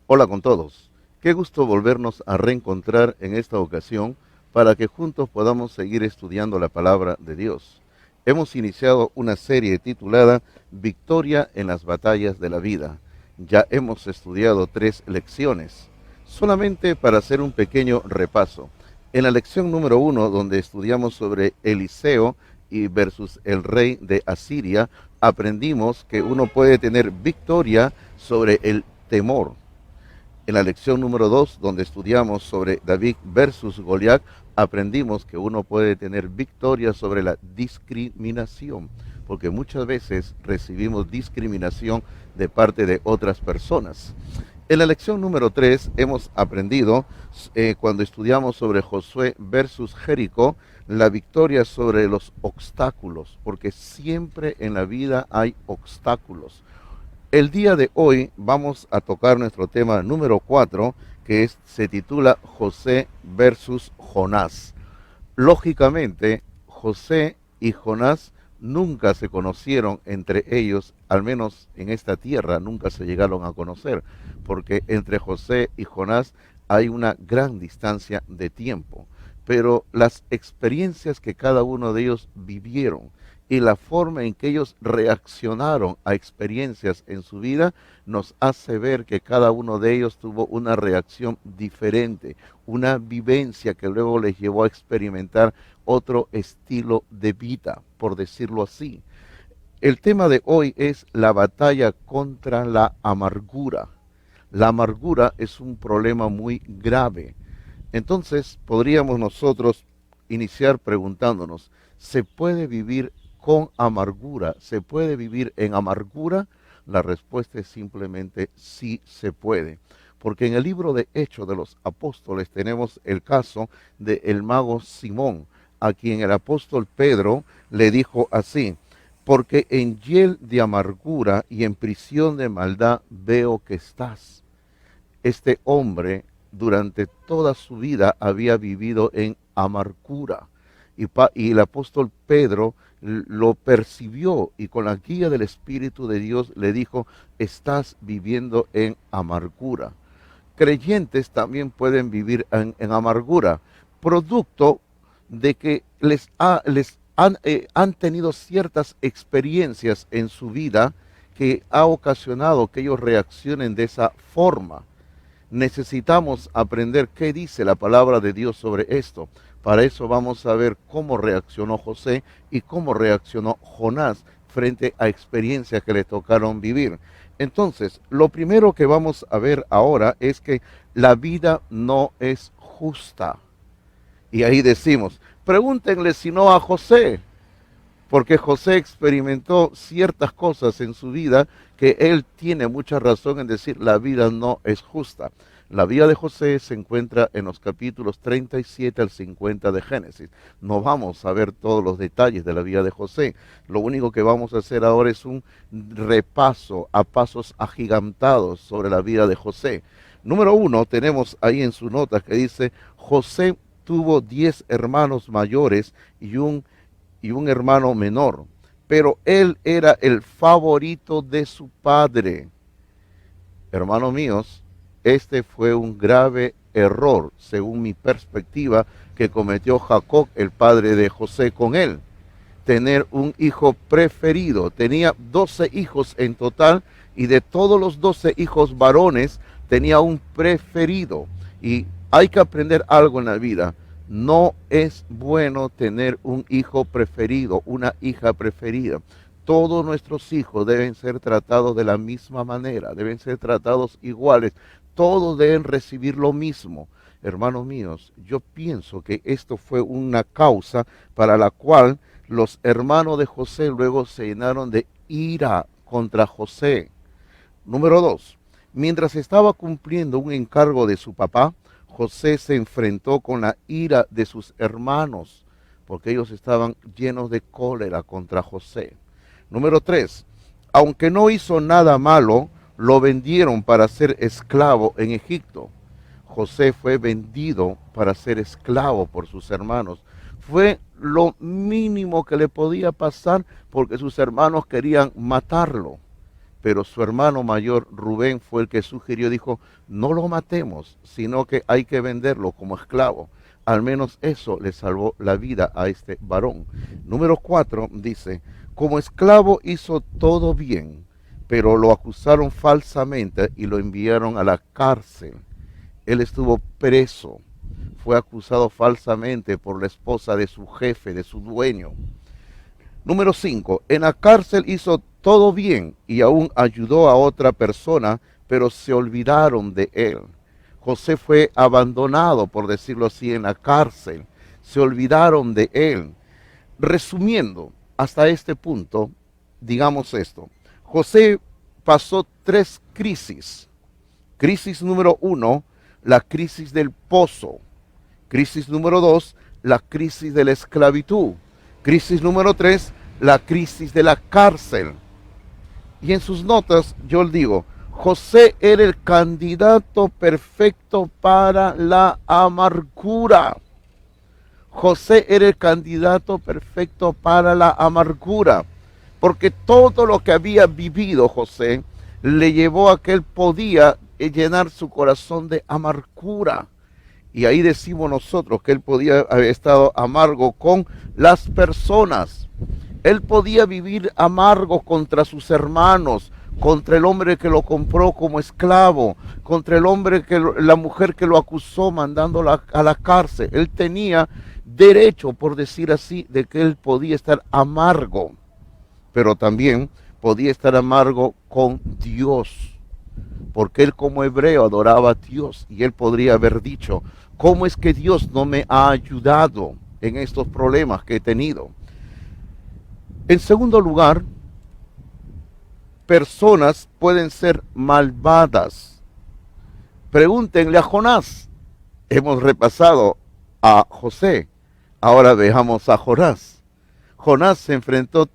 Hola con todos. Qué gusto volvernos a reencontrar en esta ocasión para que juntos podamos seguir estudiando la palabra de Dios. Hemos iniciado una serie titulada Victoria en las batallas de la vida. Ya hemos estudiado 3 lecciones. Solamente para hacer un pequeño repaso. En la lección número 1, donde estudiamos sobre Eliseo y versus el rey de Asiria, aprendimos que uno puede tener victoria sobre el temor. En la lección número 2, donde estudiamos sobre David versus Goliat, aprendimos que uno puede tener victoria sobre la discriminación, porque muchas veces recibimos discriminación de parte de otras personas. En la lección número 3 hemos aprendido, cuando estudiamos sobre Josué versus Jericó, la victoria sobre los obstáculos, porque siempre en la vida hay obstáculos. El día de hoy vamos a tocar nuestro tema número 4, se titula José versus Jonás. Lógicamente, José y Jonás nunca se conocieron entre ellos, al menos en esta tierra nunca se llegaron a conocer, porque entre José y Jonás hay una gran distancia de tiempo. Pero las experiencias que cada uno de ellos vivieron y la forma en que ellos reaccionaron a experiencias en su vida nos hace ver que cada uno de ellos tuvo una reacción diferente, una vivencia que luego les llevó a experimentar otro estilo de vida, por decirlo así. El tema de hoy es la batalla contra la amargura. La amargura es un problema muy grave. Entonces podríamos nosotros iniciar preguntándonos, ¿se puede vivir con amargura? ¿Se puede vivir en amargura? La respuesta es simplemente sí se puede. Porque en el libro de Hechos de los Apóstoles tenemos el caso del mago Simón, a quien el apóstol Pedro le dijo así: porque en hiel de amargura y en prisión de maldad veo que estás. Este hombre durante toda su vida había vivido en amargura. Y el apóstol Pedro lo percibió y con la guía del Espíritu de Dios le dijo: estás viviendo en amargura. Creyentes también pueden vivir en amargura, producto de que han tenido ciertas experiencias en su vida que ha ocasionado que ellos reaccionen de esa forma. Necesitamos aprender qué dice la palabra de Dios sobre esto. Para eso vamos a ver cómo reaccionó José y cómo reaccionó Jonás frente a experiencias que le tocaron vivir. Entonces, lo primero que vamos a ver ahora es que la vida no es justa. Y ahí decimos, pregúntenle si no a José, porque José experimentó ciertas cosas en su vida que él tiene mucha razón en decir la vida no es justa. La vida de José se encuentra en los capítulos 37 al 50 de Génesis. No vamos a ver todos los detalles de la vida de José. Lo único que vamos a hacer ahora es un repaso a pasos agigantados sobre la vida de José. Número 1, tenemos ahí en su nota que dice: José tuvo 10 hermanos mayores y un hermano menor, pero él era el favorito de su padre. Hermanos míos, este fue un grave error, según mi perspectiva, que cometió Jacob, el padre de José, con él. Tener un hijo preferido. Tenía 12 hijos en total y de todos los 12 hijos varones tenía un preferido. Y hay que aprender algo en la vida. No es bueno tener un hijo preferido, una hija preferida. Todos nuestros hijos deben ser tratados de la misma manera, deben ser tratados iguales. Todos deben recibir lo mismo. Hermanos míos, yo pienso que esto fue una causa para la cual los hermanos de José luego se llenaron de ira contra José. Número 2. Mientras estaba cumpliendo un encargo de su papá, José se enfrentó con la ira de sus hermanos, porque ellos estaban llenos de cólera contra José. Número 3. Aunque no hizo nada malo, lo vendieron para ser esclavo en Egipto. José fue vendido para ser esclavo por sus hermanos. Fue lo mínimo que le podía pasar porque sus hermanos querían matarlo. pero su hermano mayor Rubén fue el que sugirió, dijo, no lo matemos, sino que hay que venderlo como esclavo. Al menos eso le salvó la vida a este varón. Número 4 dice, como esclavo hizo todo bien, pero lo acusaron falsamente y lo enviaron a la cárcel. Él estuvo preso, fue acusado falsamente por la esposa de su jefe, de su dueño. Número 5, en la cárcel hizo todo bien y aún ayudó a otra persona, pero se olvidaron de él. José fue abandonado, por decirlo así, en la cárcel. Se olvidaron de él. Resumiendo, hasta este punto, digamos esto. José pasó 3 crisis. Crisis número 1, la crisis del pozo. Crisis número 2, la crisis de la esclavitud. Crisis número 3, la crisis de la cárcel. Y en sus notas yo le digo, José era el candidato perfecto para la amargura. José era el candidato perfecto para la amargura, porque todo lo que había vivido José le llevó a que él podía llenar su corazón de amargura. Y ahí decimos nosotros que él podía haber estado amargo con las personas. Él podía vivir amargo contra sus hermanos, contra el hombre que lo compró como esclavo, contra el hombre la mujer que lo acusó mandándola a la cárcel. Él tenía derecho, por decir así, de que él podía estar amargo, pero también podía estar amargo con Dios, porque él como hebreo adoraba a Dios y él podría haber dicho, ¿cómo es que Dios no me ha ayudado en estos problemas que he tenido? En segundo lugar, personas pueden ser malvadas. Pregúntenle a Jonás. Hemos repasado a José, ahora veamos a Jonás. Jonás se enfrentó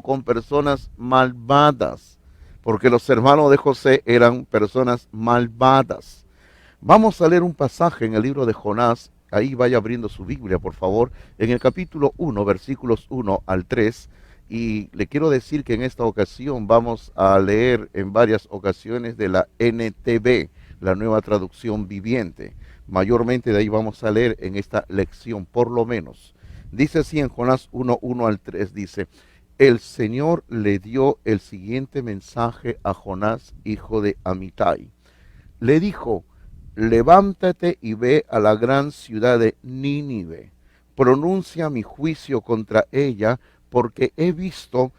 con personas malvadas, porque los hermanos de José eran personas malvadas. Vamos a leer un pasaje en el libro de Jonás, ahí vaya abriendo su Biblia, por favor, en el capítulo 1, versículos 1 al 3, y le quiero decir que en esta ocasión vamos a leer en varias ocasiones de la NTV, la Nueva Traducción Viviente. Mayormente de ahí vamos a leer en esta lección, por lo menos. Dice así en Jonás 1, 1 al 3, dice, el Señor le dio el siguiente mensaje a Jonás, hijo de Amitai. Le dijo, levántate y ve a la gran ciudad de Nínive, pronuncia mi juicio contra ella, porque he visto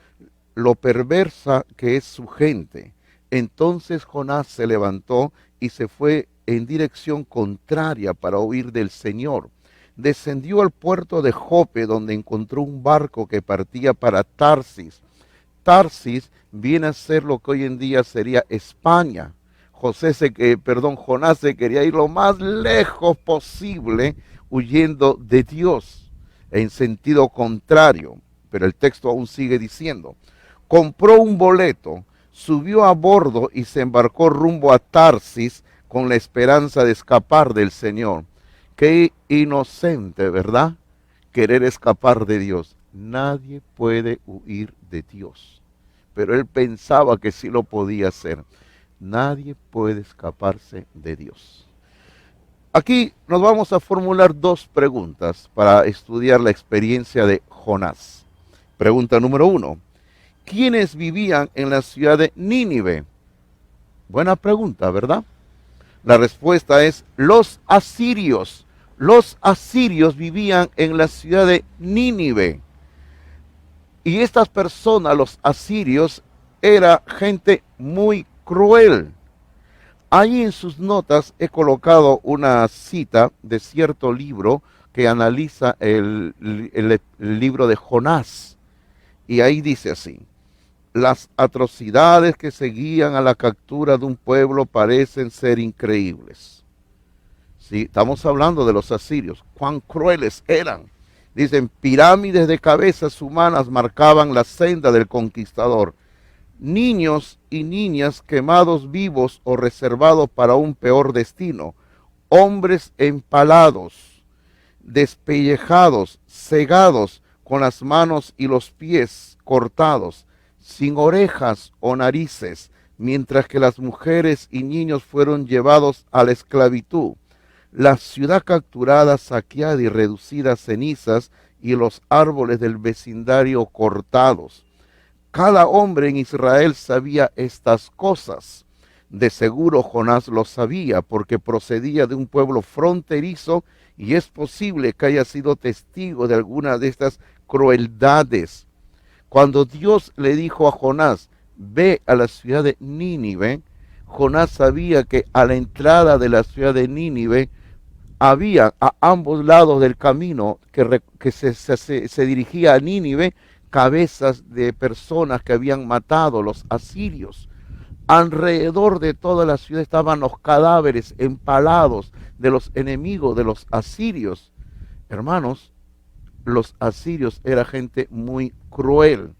lo perversa que es su gente. Entonces Jonás se levantó y se fue en dirección contraria para huir del Señor. Descendió al puerto de Jope, donde encontró un barco que partía para Tarsis. Tarsis viene a ser lo que hoy en día sería España. Jonás se quería ir lo más lejos posible, huyendo de Dios, en sentido contrario. Pero el texto aún sigue diciendo, compró un boleto, subió a bordo y se embarcó rumbo a Tarsis con la esperanza de escapar del Señor. Qué inocente, ¿verdad? Querer escapar de Dios. Nadie puede huir de Dios. Pero él pensaba que sí lo podía hacer. Nadie puede escaparse de Dios. Aquí nos vamos a formular 2 preguntas para estudiar la experiencia de Jonás. Pregunta número 1. ¿Quiénes vivían en la ciudad de Nínive? Buena pregunta, ¿verdad? La respuesta es los asirios. Los asirios vivían en la ciudad de Nínive. Y estas personas, los asirios, era gente muy cruel. Ahí en sus notas he colocado una cita de cierto libro que analiza el libro de Jonás. Y ahí dice así, las atrocidades que seguían a la captura de un pueblo parecen ser increíbles. Sí, estamos hablando de los asirios, cuán crueles eran. Dicen, pirámides de cabezas humanas marcaban la senda del conquistador. Niños y niñas quemados vivos o reservados para un peor destino. Hombres empalados, despellejados, cegados, con las manos y los pies cortados, sin orejas o narices, mientras que las mujeres y niños fueron llevados a la esclavitud. La ciudad capturada, saqueada y reducida a cenizas, y los árboles del vecindario cortados. Cada hombre en Israel sabía estas cosas. De seguro Jonás lo sabía, porque procedía de un pueblo fronterizo, y es posible que haya sido testigo de alguna de estas crueldades. Cuando Dios le dijo a Jonás, ve a la ciudad de Nínive, Jonás sabía que a la entrada de la ciudad de Nínive había a ambos lados del camino que se dirigía a Nínive, cabezas de personas que habían matado los asirios. Alrededor de toda la ciudad estaban los cadáveres empalados de los enemigos de los asirios. Hermanos, los asirios era gente muy cruel,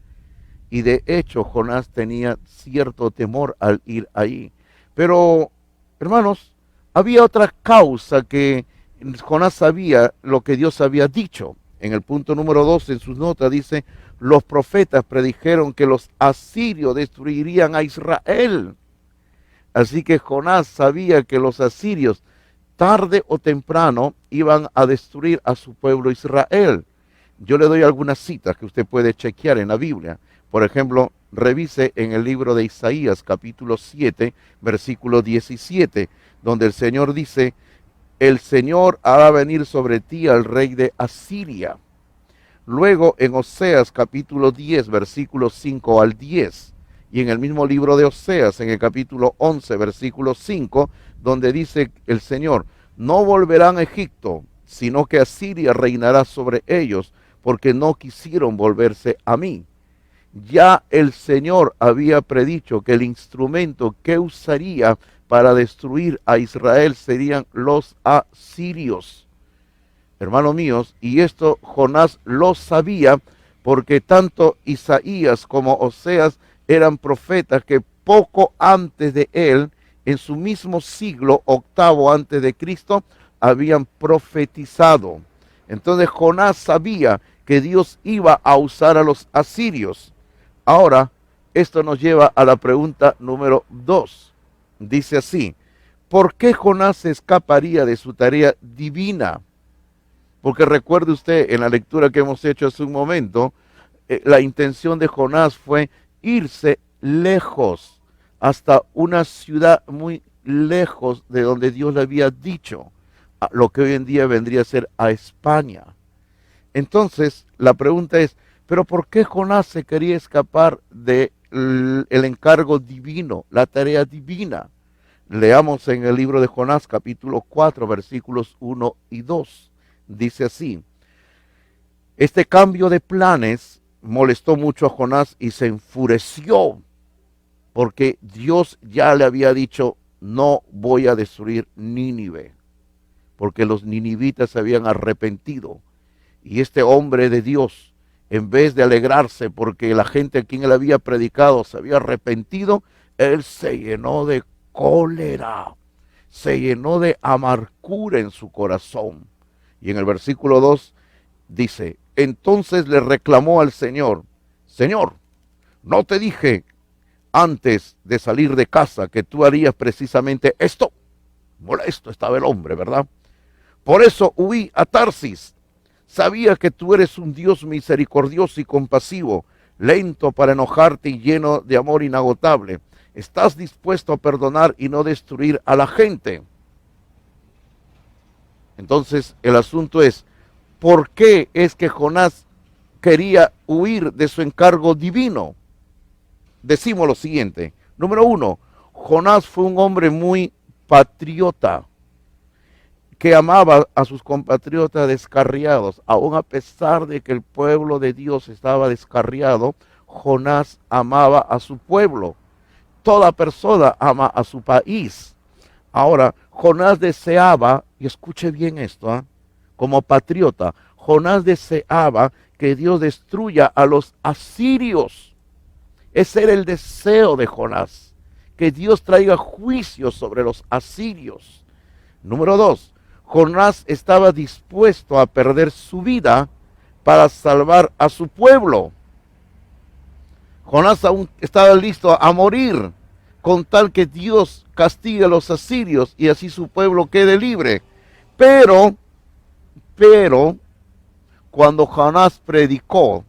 y de hecho Jonás tenía cierto temor al ir allí. Pero, hermanos, había otra causa que Jonás sabía lo que Dios había dicho. En el punto número 2 en sus notas dice, los profetas predijeron que los asirios destruirían a Israel. Así que Jonás sabía que los asirios tarde o temprano iban a destruir a su pueblo Israel. Yo le doy algunas citas que usted puede chequear en la Biblia. Por ejemplo, revise en el libro de Isaías capítulo 7, versículo 17, donde el Señor dice, el Señor hará venir sobre ti al rey de Asiria. Luego en Oseas capítulo 10, versículos 5 al 10, y en el mismo libro de Oseas, en el capítulo 11, versículo 5, donde dice el Señor, no volverán a Egipto, sino que Asiria reinará sobre ellos, porque no quisieron volverse a mí. Ya el Señor había predicho que el instrumento que usaría para destruir a Israel serían los asirios. Hermanos míos, y esto Jonás lo sabía, porque tanto Isaías como Oseas eran profetas que poco antes de él, en su mismo siglo octavo antes de Cristo, habían profetizado. Entonces Jonás sabía que Dios iba a usar a los asirios. Ahora, esto nos lleva a la pregunta número 2. Dice así, ¿por qué Jonás se escaparía de su tarea divina? Porque recuerde usted, en la lectura que hemos hecho hace un momento, la intención de Jonás fue irse lejos, hasta una ciudad muy lejos de donde Dios le había dicho, a lo que hoy en día vendría a ser a España. Entonces, la pregunta es, ¿pero por qué Jonás se quería escapar del encargo divino, la tarea divina? Leamos en el libro de Jonás, capítulo 4, versículos 1 y 2. Dice así, este cambio de planes molestó mucho a Jonás y se enfureció, porque Dios ya le había dicho, no voy a destruir Nínive, porque los ninivitas se habían arrepentido. Y este hombre de Dios, en vez de alegrarse porque la gente a quien él había predicado se había arrepentido, él se llenó de cólera, se llenó de amargura en su corazón. Y en el versículo 2 dice, entonces le reclamó al Señor, Señor, ¿no te dije antes de salir de casa que tú harías precisamente esto? Molesto estaba el hombre, ¿verdad? Por eso huí a Tarsis. Sabía que tú eres un Dios misericordioso y compasivo, lento para enojarte y lleno de amor inagotable. Estás dispuesto a perdonar y no destruir a la gente. Entonces el asunto es, ¿por qué es que Jonás quería huir de su encargo divino? Decimos lo siguiente. Número 1, Jonás fue un hombre muy patriota, que amaba a sus compatriotas descarriados. Aun a pesar de que el pueblo de Dios estaba descarriado, Jonás amaba a su pueblo. Toda persona ama a su país. Ahora, Jonás deseaba, y escuche bien esto, como patriota, Jonás deseaba que Dios destruya a los asirios. Ese era el deseo de Jonás, que Dios traiga juicio sobre los asirios. Número 2, Jonás estaba dispuesto a perder su vida para salvar a su pueblo. Jonás aún estaba listo a morir con tal que Dios castigue a los asirios y así su pueblo quede libre. Pero, cuando Jonás predicó,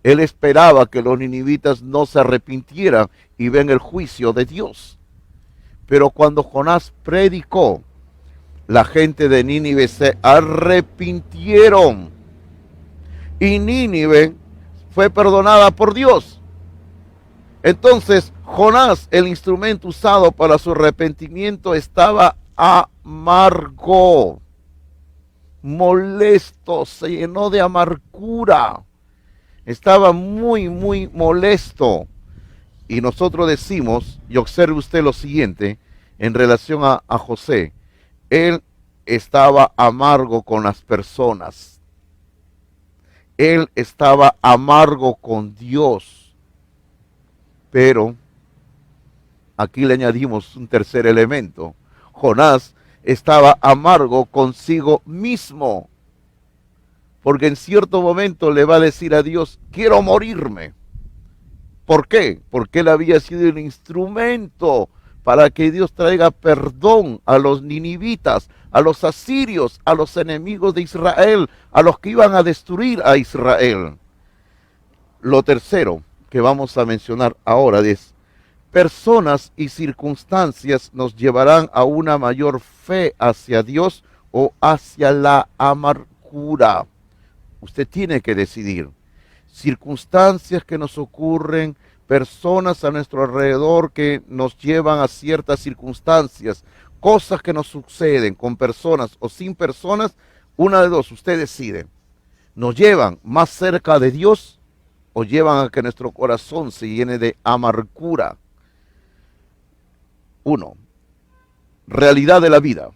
él esperaba que los ninivitas no se arrepintieran y ven el juicio de Dios. Pero cuando Jonás predicó, la gente de Nínive se arrepintieron. Y Nínive fue perdonada por Dios. Entonces, Jonás, el instrumento usado para su arrepentimiento, estaba amargo, molesto, se llenó de amargura. Estaba muy, muy molesto. Y nosotros decimos, y observe usted lo siguiente, en relación a José, él estaba amargo con las personas. Él estaba amargo con Dios. Pero aquí le añadimos un tercer elemento. Jonás estaba amargo consigo mismo. Porque en cierto momento le va a decir a Dios, quiero morirme. ¿Por qué? Porque él había sido el instrumento para que Dios traiga perdón a los ninivitas, a los asirios, a los enemigos de Israel, a los que iban a destruir a Israel. Lo tercero que vamos a mencionar ahora es, personas y circunstancias nos llevarán a una mayor fe hacia Dios o hacia la amargura. Usted tiene que decidir. Circunstancias que nos ocurren, personas a nuestro alrededor que nos llevan a ciertas circunstancias, cosas que nos suceden con personas o sin personas, una de dos, usted decide. ¿Nos llevan más cerca de Dios o llevan a que nuestro corazón se llene de amargura? 1. Realidad de la vida.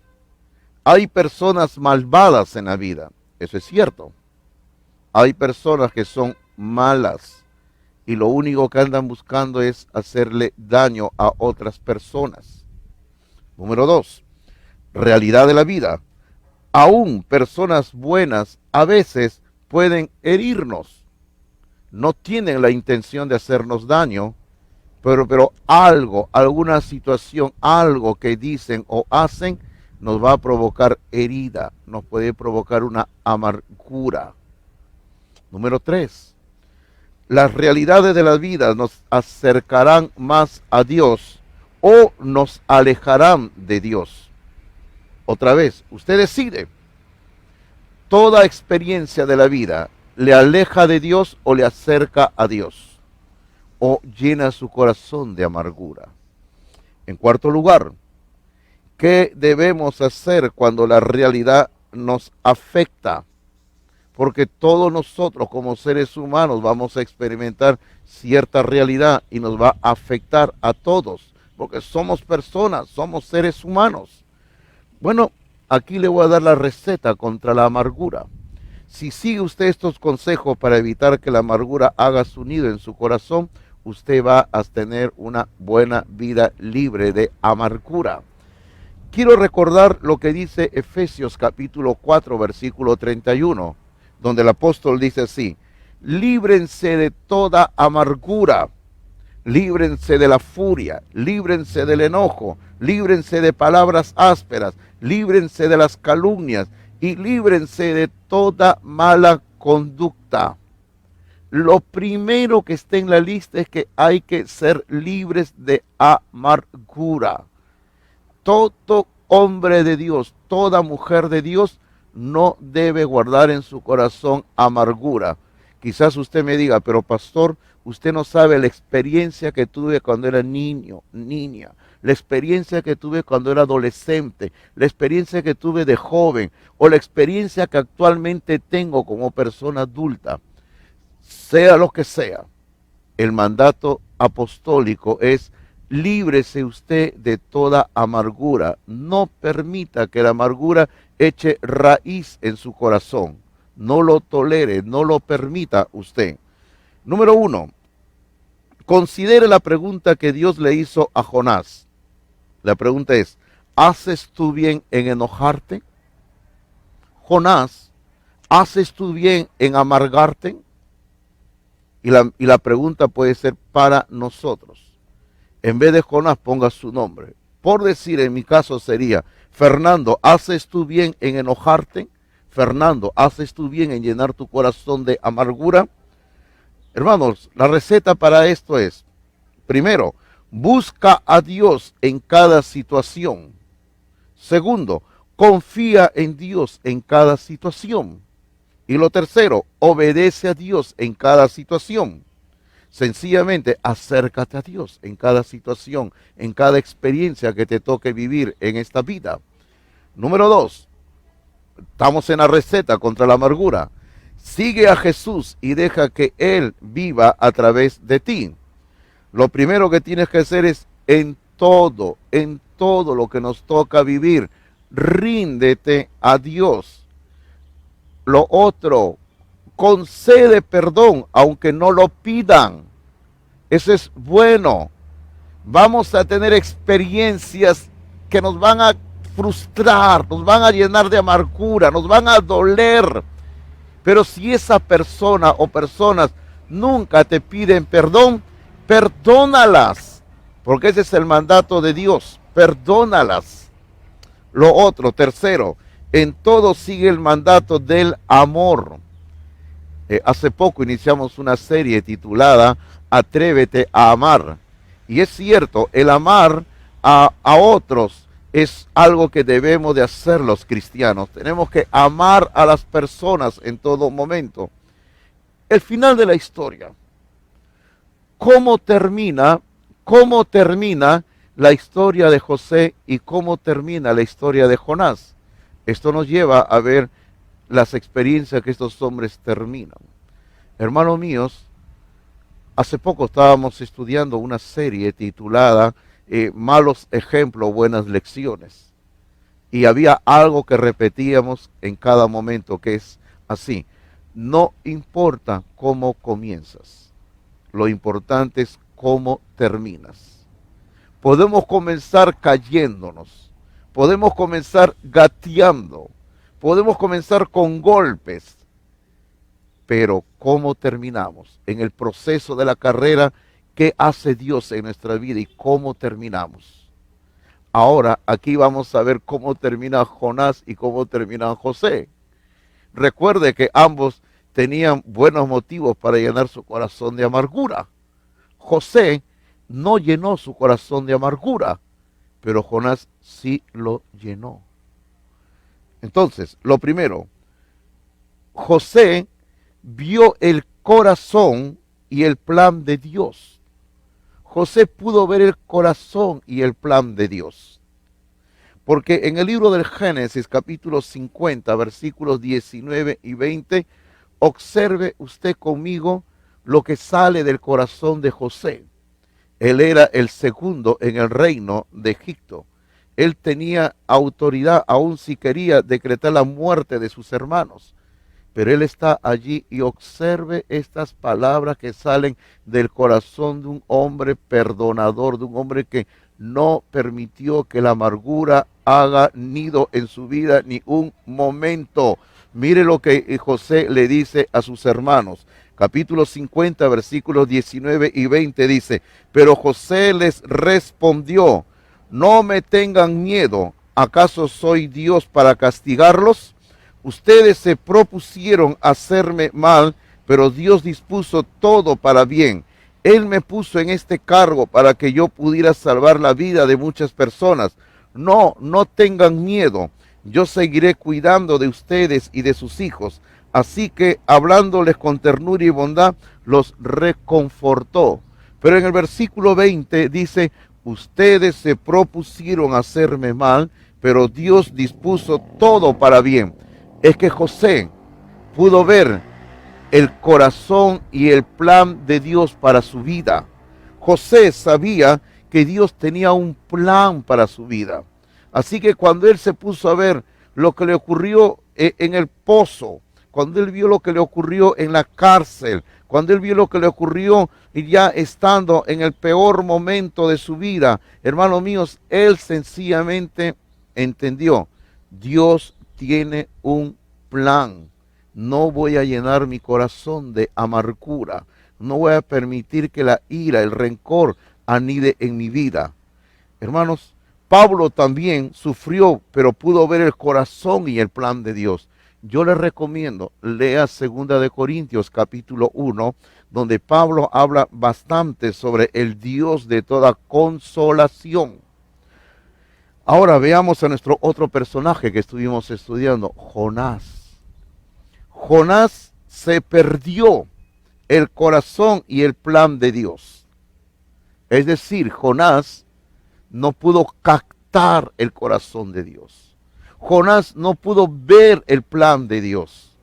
Hay personas malvadas en la vida, eso es cierto. Hay personas que son malas y lo único que andan buscando es hacerle daño a otras personas. Número 2, realidad de la vida. Aún personas buenas a veces pueden herirnos. No tienen la intención de hacernos daño, pero algo, alguna situación, algo que dicen o hacen nos va a provocar herida, nos puede provocar una amargura. Número 3, las realidades de la vida nos acercarán más a Dios o nos alejarán de Dios. Otra vez, usted decide. Toda experiencia de la vida le aleja de Dios o le acerca a Dios o llena su corazón de amargura. En cuarto lugar, ¿qué debemos hacer cuando la realidad nos afecta? Porque todos nosotros como seres humanos vamos a experimentar cierta realidad y nos va a afectar a todos, porque somos personas, somos seres humanos. Bueno, aquí le voy a dar la receta contra la amargura. Si sigue usted estos consejos para evitar que la amargura haga su nido en su corazón, usted va a tener una buena vida libre de amargura. Quiero recordar lo que dice Efesios capítulo 4, versículo 31. Donde el apóstol dice así, líbrense de toda amargura, líbrense de la furia, líbrense del enojo, líbrense de palabras ásperas, líbrense de las calumnias y líbrense de toda mala conducta. Lo primero que está en la lista es que hay que ser libres de amargura. Todo hombre de Dios, toda mujer de Dios, no debe guardar en su corazón amargura. Quizás usted me diga, pero pastor, usted no sabe la experiencia que tuve cuando era niño, niña, la experiencia que tuve cuando era adolescente, la experiencia que tuve de joven o la experiencia que actualmente tengo como persona adulta. Sea lo que sea, el mandato apostólico es líbrese usted de toda amargura. No permita que la amargura eche raíz en su corazón. No lo tolere, no lo permita usted. Número 1, considere la pregunta que Dios le hizo a Jonás. La pregunta es, ¿haces tú bien en enojarte? Jonás, ¿haces tú bien en amargarte? Y la pregunta puede ser para nosotros. En vez de Jonás, ponga su nombre. Por decir, en mi caso sería, Fernando, ¿haces tú bien en enojarte? Fernando, ¿haces tú bien en llenar tu corazón de amargura? Hermanos, la receta para esto es, primero, busca a Dios en cada situación. Segundo, confía en Dios en cada situación. Y lo tercero, obedece a Dios en cada situación. Sencillamente, acércate a Dios en cada situación, en cada experiencia que te toque vivir en esta vida. Número 2, estamos en la receta contra la amargura. Sigue a Jesús y deja que Él viva a través de ti. Lo primero que tienes que hacer es en todo lo que nos toca vivir, ríndete a Dios. Lo otro, concede perdón aunque no lo pidan. Eso es bueno. Vamos a tener experiencias que nos van a frustrar, nos van a llenar de amargura, nos van a doler. Pero si esa persona o personas nunca te piden perdón, perdónalas, porque ese es el mandato de Dios, perdónalas. Lo otro, tercero, en todo sigue el mandato del amor. Hace poco iniciamos una serie titulada Atrévete a amar. Y es cierto, el amar a otros es algo que debemos de hacer los cristianos. Tenemos que amar a las personas en todo momento. El final de la historia. ¿Cómo termina la historia de José y cómo termina la historia de Jonás? Esto nos lleva a ver las experiencias que estos hombres terminan. Hermanos míos, hace poco estábamos estudiando una serie titulada Malos ejemplos, buenas lecciones. Y había algo que repetíamos en cada momento, que es así: no importa cómo comienzas, lo importante es cómo terminas. Podemos comenzar cayéndonos, podemos comenzar gateando, podemos comenzar con golpes, pero ¿cómo terminamos? En el proceso de la carrera, ¿qué hace Dios en nuestra vida y cómo terminamos? Ahora, aquí vamos a ver cómo termina Jonás y cómo termina José. Recuerde que ambos tenían buenos motivos para llenar su corazón de amargura. José no llenó su corazón de amargura, pero Jonás sí lo llenó. Entonces, lo primero, José vio el corazón y el plan de Dios. José pudo ver el corazón y el plan de Dios. Porque en el libro del Génesis, capítulo 50, versículos 19 y 20, observe usted conmigo lo que sale del corazón de José. Él era el segundo en el reino de Egipto. Él tenía autoridad, aun si quería decretar la muerte de sus hermanos. Pero él está allí y observe estas palabras que salen del corazón de un hombre perdonador, de un hombre que no permitió que la amargura haga nido en su vida ni un momento. Mire lo que José le dice a sus hermanos. Capítulo 50, versículos 19 y 20 dice: pero José les respondió: no me tengan miedo, ¿acaso soy Dios para castigarlos? Ustedes se propusieron hacerme mal, pero Dios dispuso todo para bien. Él me puso en este cargo para que yo pudiera salvar la vida de muchas personas. No tengan miedo. Yo seguiré cuidando de ustedes y de sus hijos. Así que, hablándoles con ternura y bondad, los reconfortó. Pero en el versículo 20 dice: ustedes se propusieron hacerme mal, pero Dios dispuso todo para bien. Es que José pudo ver el corazón y el plan de Dios para su vida. José sabía que Dios tenía un plan para su vida. Así que cuando él se puso a ver lo que le ocurrió en el pozo, cuando él vio lo que le ocurrió en la cárcel, cuando él vio lo que le ocurrió ya estando en el peor momento de su vida, hermanos míos, él sencillamente entendió: Dios tiene un plan. No voy a llenar mi corazón de amargura. No voy a permitir que la ira, el rencor anide en mi vida. Hermanos, Pablo también sufrió, pero pudo ver el corazón y el plan de Dios. Yo les recomiendo, lea 2 Corintios capítulo 1, donde Pablo habla bastante sobre el Dios de toda consolación. Ahora veamos a nuestro otro personaje que estuvimos estudiando, Jonás. Jonás se perdió el corazón y el plan de Dios. Es decir, Jonás no pudo captar el corazón de Dios. Jonás no pudo ver el plan de Dios.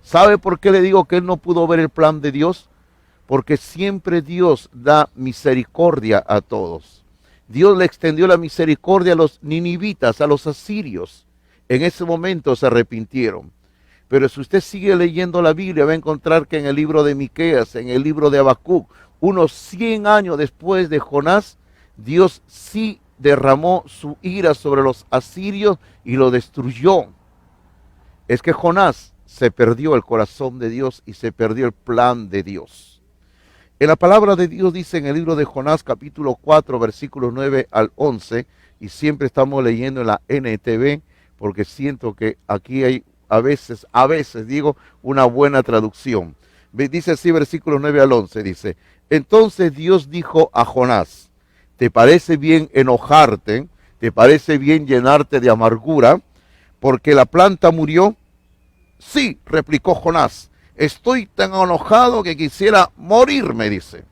¿Sabe por qué le digo que él no pudo ver el plan de Dios? Porque siempre Dios da misericordia a todos. Dios le extendió la misericordia a los ninivitas, a los asirios. En ese momento se arrepintieron. Pero si usted sigue leyendo la Biblia, va a encontrar que en el libro de Miqueas, en el libro de Habacuc, unos 100 años después de Jonás, Dios sí derramó su ira sobre los asirios y lo destruyó. Es que Jonás se perdió el corazón de Dios y se perdió el plan de Dios. En la palabra de Dios dice en el libro de Jonás capítulo 4 versículos 9 al 11, y siempre estamos leyendo en la NTV porque siento que aquí hay a veces digo una buena traducción. Dice así versículos 9 al 11, dice: entonces Dios dijo a Jonás, ¿te parece bien enojarte? ¿Te parece bien llenarte de amargura? ¿Porque la planta murió? Sí, replicó Jonás, estoy tan enojado que quisiera morirme, dice.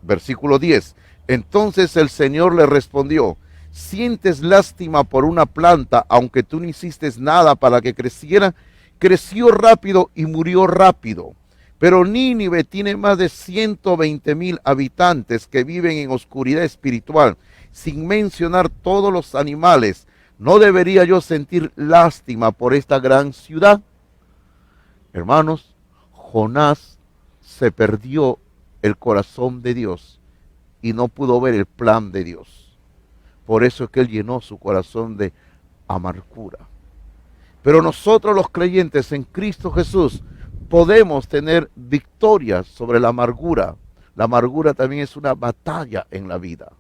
Versículo 10. Entonces el Señor le respondió, ¿sientes lástima por una planta, aunque tú no hiciste nada para que creciera? Creció rápido y murió rápido. Pero Nínive tiene más de 120,000 habitantes que viven en oscuridad espiritual, sin mencionar todos los animales. ¿No debería yo sentir lástima por esta gran ciudad? Hermanos, Jonás se perdió el corazón de Dios y no pudo ver el plan de Dios. Por eso es que él llenó su corazón de amargura. Pero nosotros los creyentes en Cristo Jesús podemos tener victorias sobre la amargura. La amargura también es una batalla en la vida.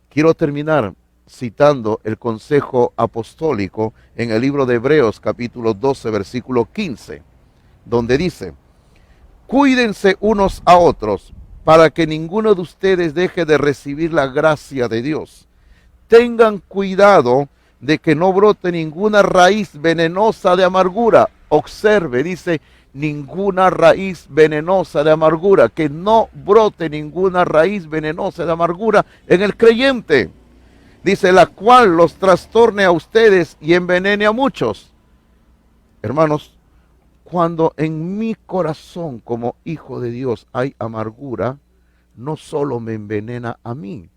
Quiero terminar citando el consejo apostólico en el libro de Hebreos capítulo 12 versículo 15, donde dice: cuídense unos a otros para que ninguno de ustedes deje de recibir la gracia de Dios. Tengan cuidado de que no brote ninguna raíz venenosa de amargura. Observe, dice, ninguna raíz venenosa de amargura, que no brote ninguna raíz venenosa de amargura en el creyente. Dice, la cual los trastorne a ustedes y envenene a muchos. Hermanos, cuando en mi corazón como hijo de Dios hay amargura, no solo me envenena a mí,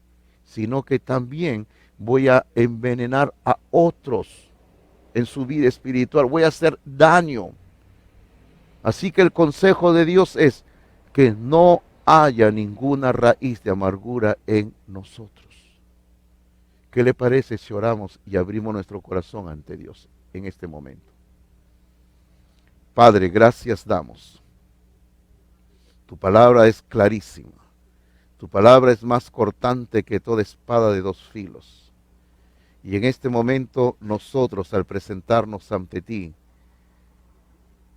sino que también voy a envenenar a otros en su vida espiritual, voy a hacer daño. Así que el consejo de Dios es que no haya ninguna raíz de amargura en nosotros. ¿Qué le parece si oramos y abrimos nuestro corazón ante Dios en este momento? Padre, gracias damos. Tu palabra es clarísima. Tu palabra es más cortante que toda espada de dos filos. Y en este momento nosotros, al presentarnos ante ti,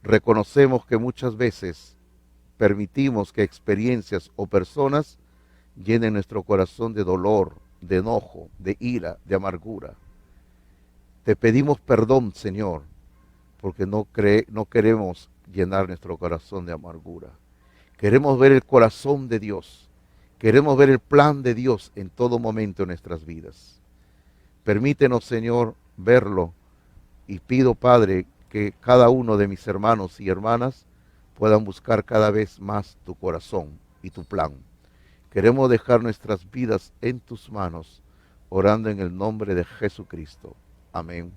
reconocemos que muchas veces permitimos que experiencias o personas llenen nuestro corazón de dolor, de enojo, de ira, de amargura. Te pedimos perdón, Señor, porque no queremos llenar nuestro corazón de amargura. Queremos ver el corazón de Dios. Queremos ver el plan de Dios en todo momento en nuestras vidas. Permítenos, Señor, verlo, y pido, Padre, que cada uno de mis hermanos y hermanas puedan buscar cada vez más tu corazón y tu plan. Queremos dejar nuestras vidas en tus manos, orando en el nombre de Jesucristo. Amén.